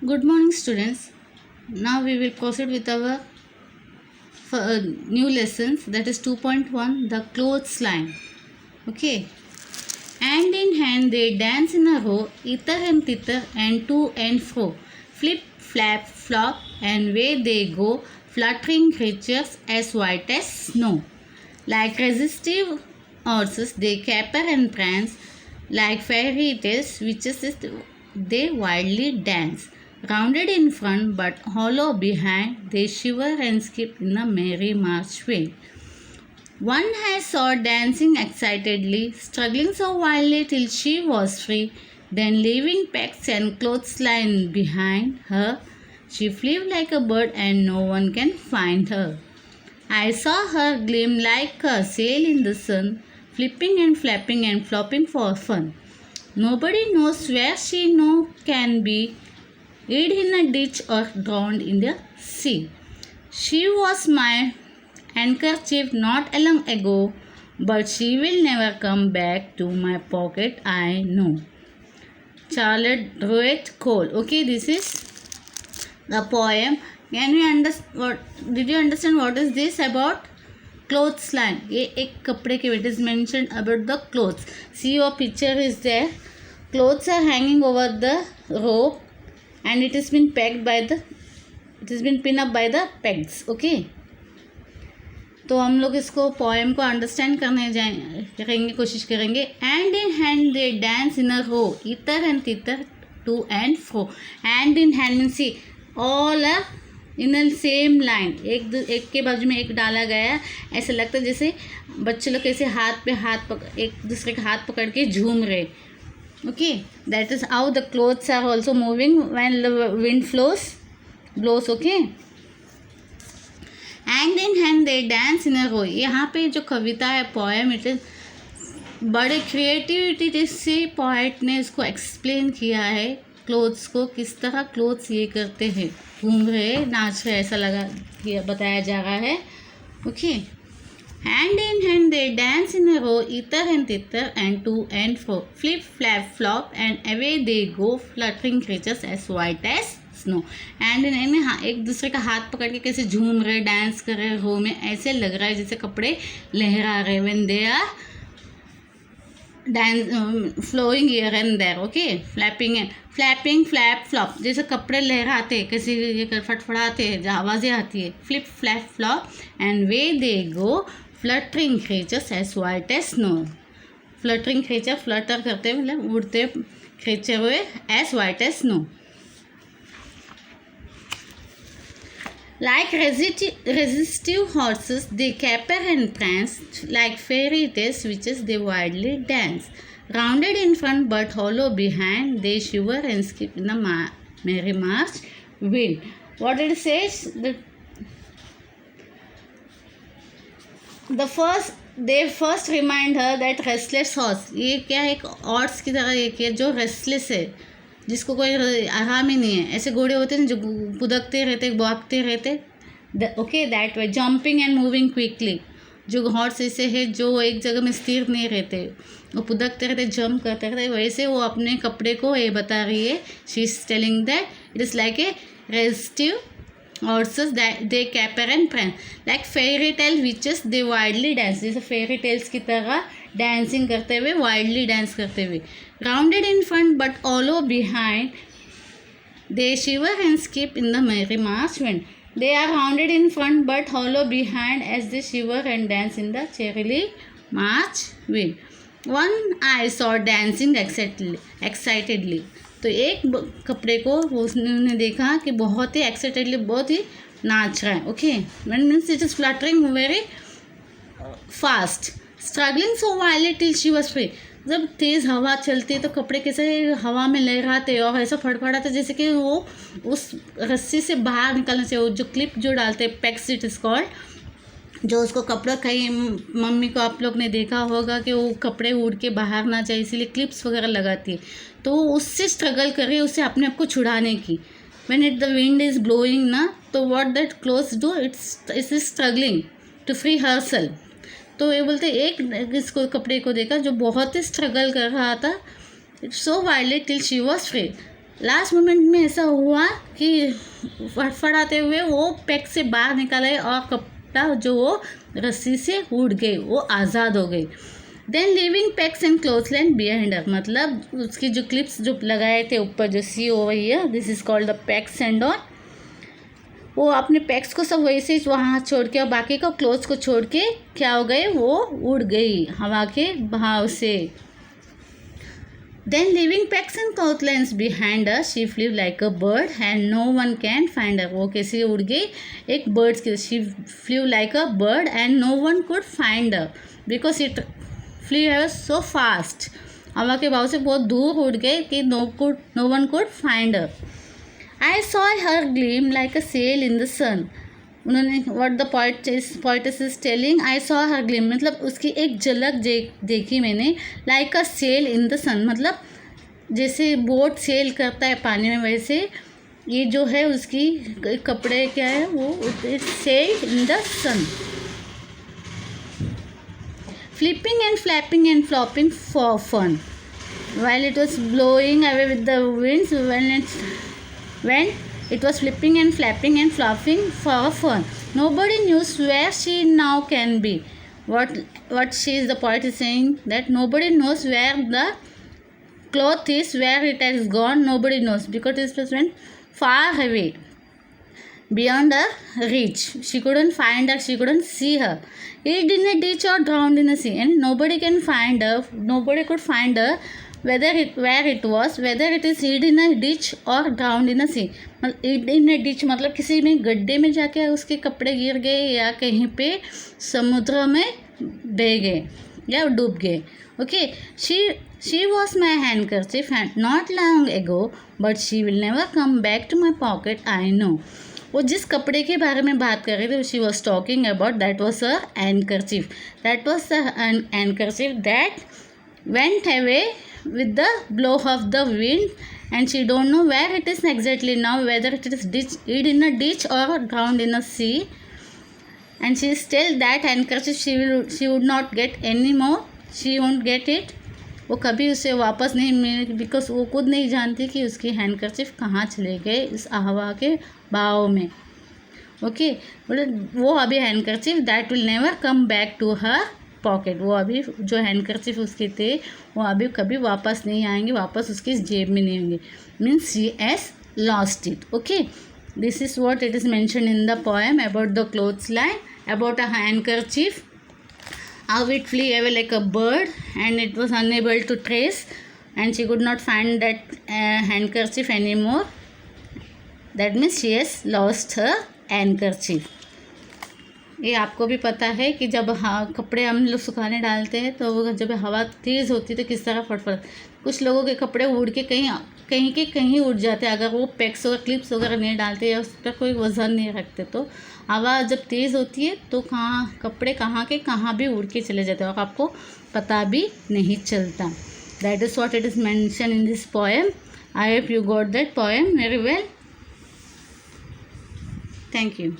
Good morning, students. Now we will proceed with our new lessons, that is 2.1, the clothes line. Okay. Hand in hand they dance in a row, hither and thither and to and fro. Flip, flap, flop, and away they go, fluttering creatures as white as snow. Like restive horses, they caper and prance. Like fairy tales, witches, they wildly dance. Rounded in front but hollow behind, they shiver and skip in a merry march wind. One I saw dancing excitedly, struggling so wildly till she was free. Then leaving pegs and clothesline behind her, she flew like a bird and no one can find her. I saw her gleam like a sail in the sun, flipping and flapping and flopping for fun. Nobody knows where she no can be, hid in a ditch or drowned in the sea. She was my handkerchief not long ago, but she will never come back to my pocket, I know. Charlotte Ruet Cole. Okay, this is the poem. Can you understand what? Did you understand what is this about? Clothes line. ये एक कपड़े के it is mentioned about the clothes. See, your picture is there. Clothes are hanging over the rope and it has been pinned up by the pegs. Okay. तो हम लोग इसको poem को understand करेंगे, कोशिश करेंगे. Hand in hand they dance in a row, hither and thither to and fro. Hand in hand mean see all are in a same line, एक के बाजू में एक डाला गया. ऐसा लगता है जैसे बच्चे लोग कैसे हाथ पे हाथ एक दूसरे का हाथ पकड़ के झूम रहे. Okay, that is how the clothes are also moving when the wind blows. Okay, hand in hand they dance in a row. यहाँ पे जो कविता है, पोएम, इट इज बड़े क्रिएटिविटी से पोएट ने इसको एक्सप्लेन किया है. क्लोथ्स को किस तरह क्लोथ्स ये करते हैं, घूम रहे, नाच रहे, ऐसा बताया जा रहा है. Okay, hand in hand they dance in a row, hither and thither and to and fro. Flip flap flop and away they go, fluttering creatures as white as snow. Hand in hand, हाँ, एक दूसरे का हाथ पकड़ के कैसे झूम रहे, डांस कर रहे रो में. ऐसे लग रहा है जैसे कपड़े लहरा रहे. When they are dance flowing here and there. Okay, flapping and flapping, flap flop, जैसे कपड़े लहराते कैसे ये कर फटफड़ाते हैं, आवाज़ें आती है. Flip flap flop and way they go, fluttering creatures as white as snow. Fluttering creature, flutter करते हुए मतलब उड़ते क्रीचर हुए, as white as snow. Like restive horses, they caper and prance. Like fairy tales, witches, they wildly dance. Rounded in front but hollow behind, they shiver and skip in the merry march wind. What it says, they first remind her that restless horse. ये क्या है, एक horse की तरह एक है जो restless है, जिसको कोई आराम ही नहीं है. ऐसे घोड़े होते हैं जो कुदकते रहते, भागते रहते. Okay, that way jumping and moving quickly. जो हॉर्स ऐसे है जो एक जगह में स्थिर नहीं रहते, वो कुदकते रहते, जंप करते रहते. वैसे वो अपने कपड़े को ये बता रही है. She is telling that it is like a restive horses that they caper and prance. Like fairy tale witches, they wildly dance. जैसे फेरी टेल्स की तरह डांसिंग करते हुए, वाइल्डली डांस करते हुए. Rounded in front but hollow behind, they shiver and skip in the merry march wind. They are rounded in front but hollow behind as they shiver and dance in the cheerily march wind. One I saw dancing excitedly. तो एक कपड़े को उसने देखा कि बहुत ही excitedly, बहुत ही नाच रहा है. Okay, means it is fluttering very fast. Struggling so violent till she was free. जब तेज़ हवा चलती है तो कपड़े कैसे हवा में लहराते और ऐसा फड़फड़ाते जैसे कि वो उस रस्सी से बाहर निकलने से. वो जो क्लिप जो डालते हैं, पेक्स इट इज़ कॉल्ड, जो उसको कपड़ा, कहीं मम्मी को आप लोग ने देखा होगा कि वो कपड़े उड़ के बाहर ना जाए इसीलिए क्लिप्स वगैरह लगाती है. तो उससे स्ट्रगल कर रही है, उससे अपने आप को छुड़ाने की. When the wind is blowing ना, तो what that clothes do, it's is struggling to free herself. तो ये बोलते एक इसको कपड़े को देखा जो बहुत ही स्ट्रगल कर रहा था. It's so wildly till she was free. Last moment में ऐसा हुआ कि फड़फड़ाते हुए वो पैक से बाहर निकाले और कपड़ा जो वो रस्सी से उड़ गई, वो आज़ाद हो गई। Then leaving pegs and cloth line behind her, मतलब उसकी जो क्लिप्स जो लगाए थे ऊपर जो सी हो रही है, this is called the packs and all, वो अपने पैक्स को सब वैसे ही वहाँ छोड़ के और बाकी को क्लोथ्स को छोड़ के क्या हो गए, वो उड़ गई हवा के बहाव से। Then leaving pegs and cloth lines behind her, she flew like a bird and no one can find her, वो कैसे उड़ गई, एक बर्ड्स की, she flew like a bird and no one could find her because it flew है so fast, हवा के बहाव से बहुत दूर उड़ गए कि no one could find her. I saw her gleam like a sail in the sun. उन्होंने what the poetess is telling, I saw her gleam, मतलब उसकी एक झलक देखी मैंने, like a sail in the sun, मतलब जैसे बोट सेल करता है पानी में, वैसे ये जो है उसकी कपड़े क्या है वो sail in the sun. Flipping and flapping and flopping for fun, while it was blowing away with the winds, when it was flipping and flapping and flopping for fun. Nobody knew where she now can be. What she is, the poet is saying that nobody knows where the cloth is, where it has gone. Nobody knows because it was went far away, beyond her reach. She couldn't find her. She couldn't see her. Hid in a ditch or drowned in a sea, and nobody can find her. Nobody could find her. where it was, whether it is hid in a ditch or drowned in a sea. hid in a ditch मतलब किसी में गड्ढे में जाके उसके कपड़े गिर गए या कहीं पे समुद्र में बह गए या डूब गए. Okay, she was my handkerchief and not long ago, but she will never come back to my pocket, I know. वो जिस कपड़े के बारे में बात कर रहे थे, she was talking about, that was her handkerchief. That was the handkerchief that went away with the blow of the wind, and she don't know where it is exactly now, whether it is hid in a ditch or drowned in a sea. And she still that handkerchief she would not get anymore. She won't get it. वो कभी उसे वापस नहीं मिलेगी because वो खुद नहीं जानती कि उसकी हैंडकरचिफ कहाँ चले गए इस हवा के बहाव में. ओके, वो अभी handkerchief that will never come back to her pocket, वो अभी जो हैंडकरचिफ उसके थे वो अभी कभी वापस नहीं आएंगे, वापस उसकी जेब में नहीं होंगे. Means she has lost it. Okay, this is what it is mention in the poem about the clothes line, about a handkerchief, how it flew away like a bird and it was unable to trace, and she could not find that handkerchief anymore. That means she has lost her handkerchief. ये आपको भी पता है कि जब कपड़े हम लोग सुखाने डालते हैं तो जब हवा तेज़ होती है तो किस तरह फटफट, कुछ लोगों के कपड़े उड़ के कहीं उड़ जाते हैं. अगर वो पैक्स वगैरह क्लिप्स वगैरह नहीं डालते या उस पर कोई वजन नहीं रखते तो हवा जब तेज़ होती है तो कपड़े कहाँ के कहाँ भी उड़ के चले जाते हैं और आपको पता भी नहीं चलता. That is what it is mention in this poem. I hope you got that poem very well. Thank you.